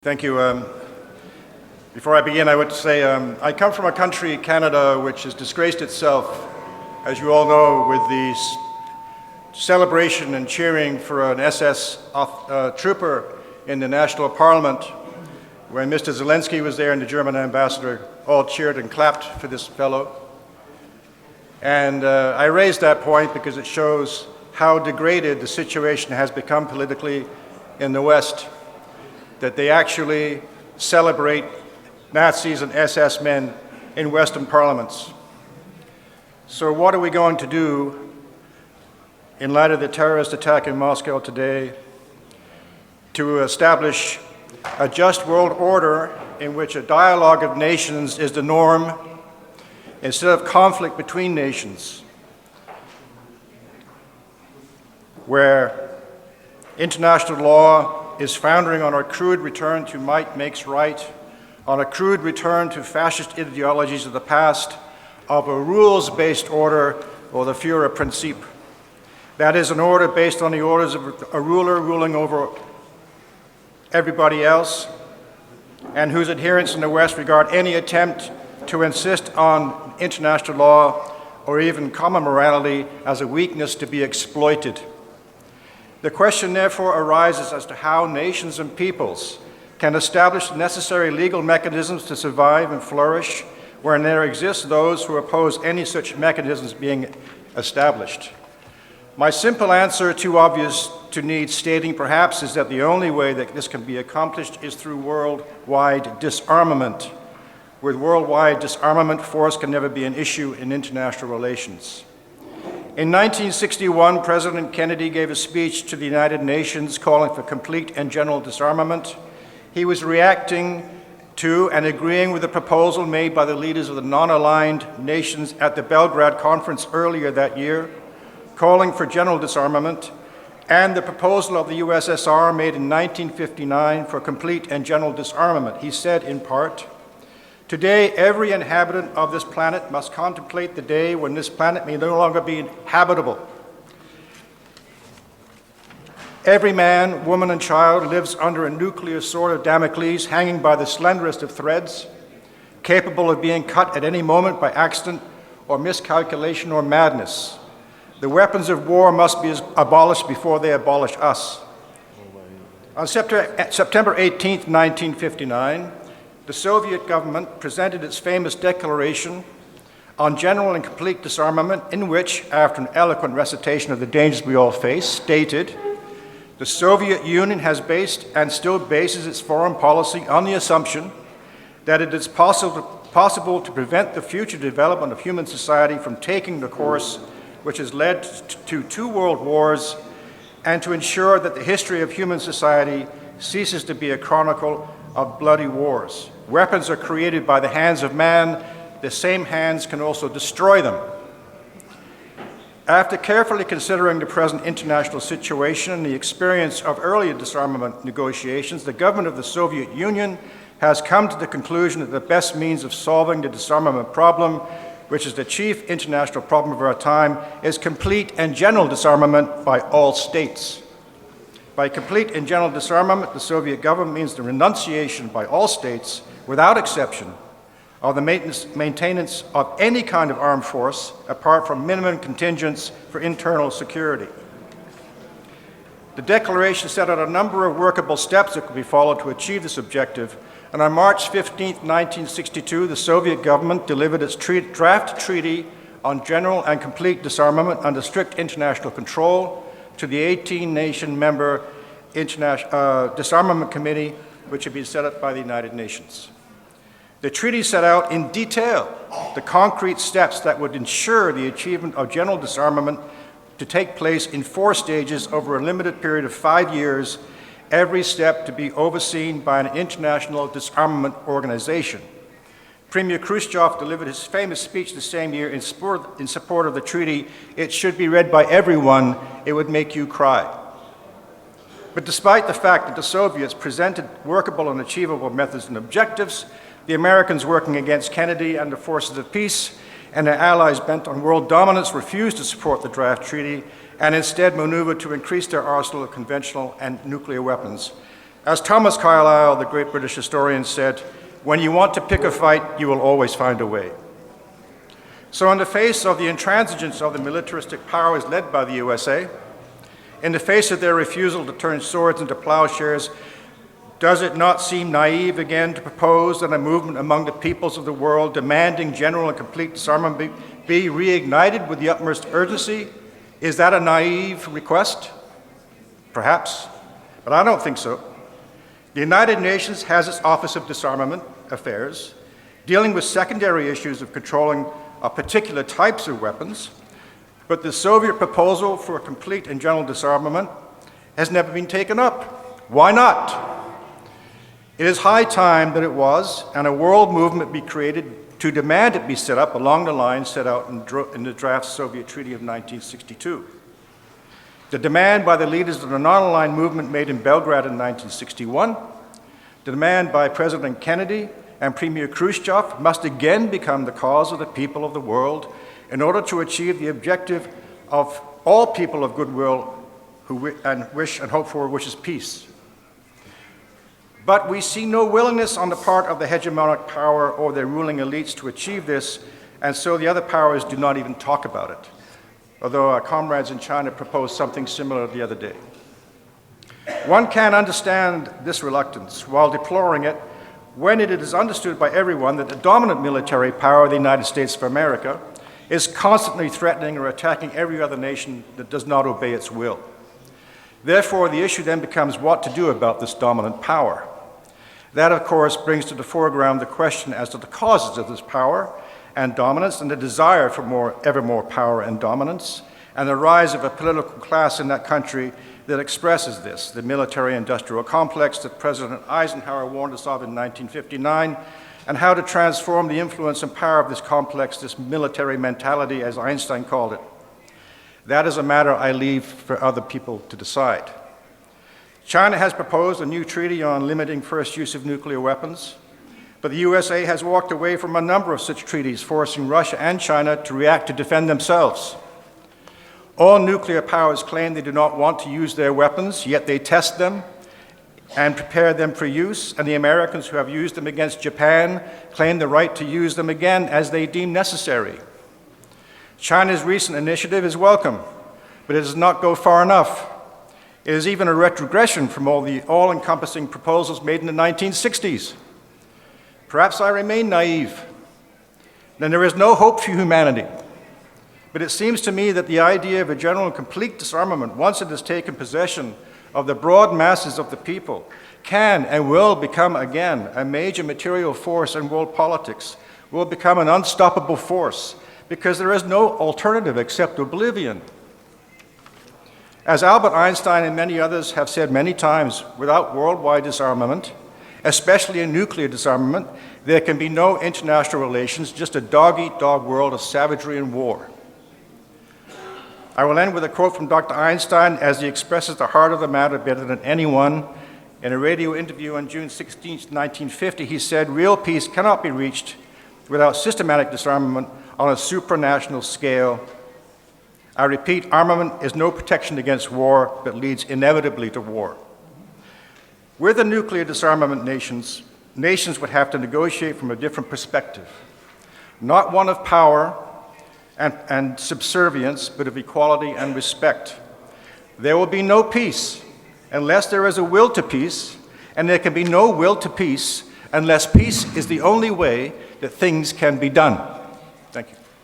Thank you. Before I begin, I would say I come from a country, Canada, which has disgraced itself, as you all know, with the celebration and cheering for an SS trooper in the National Parliament. When Mr. Zelensky was there and the German ambassador all cheered and clapped for this fellow. And I raised that point because it shows how degraded the situation has become politically in the West, that they actually celebrate Nazis and SS men in Western parliaments. So what are we going to do in light of the terrorist attack in Moscow today to establish a just world order in which a dialogue of nations is the norm instead of conflict between nations, where international law is foundering on a crude return to might makes right, on a crude return to fascist ideologies of the past, of a rules-based order, or the Führerprinzip. That is an order based on the orders of a ruler ruling over everybody else, and whose adherents in the West regard any attempt to insist on international law or even common morality as a weakness to be exploited. The question therefore arises as to how nations and peoples can establish the necessary legal mechanisms to survive and flourish wherein there exist those who oppose any such mechanisms being established. My simple answer, too obvious to need stating perhaps, is that the only way that this can be accomplished is through worldwide disarmament. With worldwide disarmament, force can never be an issue in international relations. In 1961, President Kennedy gave a speech to the United Nations calling for complete and general disarmament. He was reacting to and agreeing with the proposal made by the leaders of the non-aligned nations at the Belgrade conference earlier that year, calling for general disarmament, and the proposal of the USSR made in 1959 for complete and general disarmament. He said in part, "Today, every inhabitant of this planet must contemplate the day when this planet may no longer be habitable. Every man, woman, and child lives under a nuclear sword of Damocles hanging by the slenderest of threads, capable of being cut at any moment by accident or miscalculation or madness. The weapons of war must be abolished before they abolish us." On September 18, 1959, the Soviet government presented its famous declaration on general and complete disarmament, in which, after an eloquent recitation of the dangers we all face, stated, "The Soviet Union has based and still bases its foreign policy on the assumption that it is possible to prevent the future development of human society from taking the course which has led to 2 world wars, and to ensure that the history of human society ceases to be a chronicle of bloody wars. Weapons are created by the hands of man. The same hands can also destroy them." After carefully considering the present international situation and the experience of earlier disarmament negotiations, the government of the Soviet Union has come to the conclusion that the best means of solving the disarmament problem, which is the chief international problem of our time, is complete and general disarmament by all states. By complete and general disarmament, the Soviet government means the renunciation by all states, without exception, of the maintenance of any kind of armed force, apart from minimum contingents for internal security. The declaration set out a number of workable steps that could be followed to achieve this objective, and on March 15, 1962, the Soviet government delivered its draft treaty on general and complete disarmament under strict international control to the 18-nation member Disarmament Committee, which had been set up by the United Nations. The treaty set out in detail the concrete steps that would ensure the achievement of general disarmament to take place in 4 stages over a limited period of 5 years, every step to be overseen by an international disarmament organization. Premier Khrushchev delivered his famous speech the same year in support of the treaty. "It should be read by everyone. It would make you cry." But despite the fact that the Soviets presented workable and achievable methods and objectives, the Americans working against Kennedy and the forces of peace and their allies bent on world dominance refused to support the draft treaty and instead maneuvered to increase their arsenal of conventional and nuclear weapons. As Thomas Carlyle, the great British historian, said, when you want to pick a fight, you will always find a way. So in the face of the intransigence of the militaristic powers led by the USA, in the face of their refusal to turn swords into plowshares, does it not seem naive again to propose that a movement among the peoples of the world demanding general and complete disarmament be reignited with the utmost urgency? Is that a naive request? Perhaps, but I don't think so. The United Nations has its Office of Disarmament Affairs, dealing with secondary issues of controlling particular types of weapons, but the Soviet proposal for complete and general disarmament has never been taken up. Why not? It is high time that it was, and a world movement be created to demand it be set up along the lines set out in the draft Soviet Treaty of 1962. The demand by the leaders of the non-aligned movement made in Belgrade in 1961, the demand by President Kennedy and Premier Khrushchev must again become the cause of the people of the world in order to achieve the objective of all people of goodwill who wish and hope for, which is peace. But we see no willingness on the part of the hegemonic power or their ruling elites to achieve this, and so the other powers do not even talk about it, although our comrades in China proposed something similar the other day. One can understand this reluctance while deploring it when it is understood by everyone that the dominant military power of the United States of America is constantly threatening or attacking every other nation that does not obey its will. Therefore, the issue then becomes what to do about this dominant power. That, of course, brings to the foreground the question as to the causes of this power and dominance and the desire for ever more power and dominance, and the rise of a political class in that country that expresses this, the military-industrial complex that President Eisenhower warned us of in 1959, and how to transform the influence and power of this complex, this military mentality, as Einstein called it. That is a matter I leave for other people to decide. China has proposed a new treaty on limiting first use of nuclear weapons, but the USA has walked away from a number of such treaties, forcing Russia and China to react to defend themselves. All nuclear powers claim they do not want to use their weapons, yet they test them and prepare them for use, and the Americans who have used them against Japan claim the right to use them again as they deem necessary. China's recent initiative is welcome, but it does not go far enough. It is even a retrogression from all the all-encompassing proposals made in the 1960s. Perhaps I remain naive. Then there is no hope for humanity. But it seems to me that the idea of a general and complete disarmament, once it has taken possession of the broad masses of the people, can and will become again a major material force in world politics, will become an unstoppable force, because there is no alternative except oblivion. As Albert Einstein and many others have said many times, without worldwide disarmament, especially in nuclear disarmament, there can be no international relations, just a dog-eat-dog world of savagery and war. I will end with a quote from Dr. Einstein as he expresses the heart of the matter better than anyone. In a radio interview on June 16, 1950, he said, "Real peace cannot be reached without systematic disarmament on a supranational scale. I repeat, armament is no protection against war, but leads inevitably to war." With the nuclear disarmament nations would have to negotiate from a different perspective, not one of power and subservience, but of equality and respect. There will be no peace unless there is a will to peace, and there can be no will to peace unless peace is the only way that things can be done. Thank you.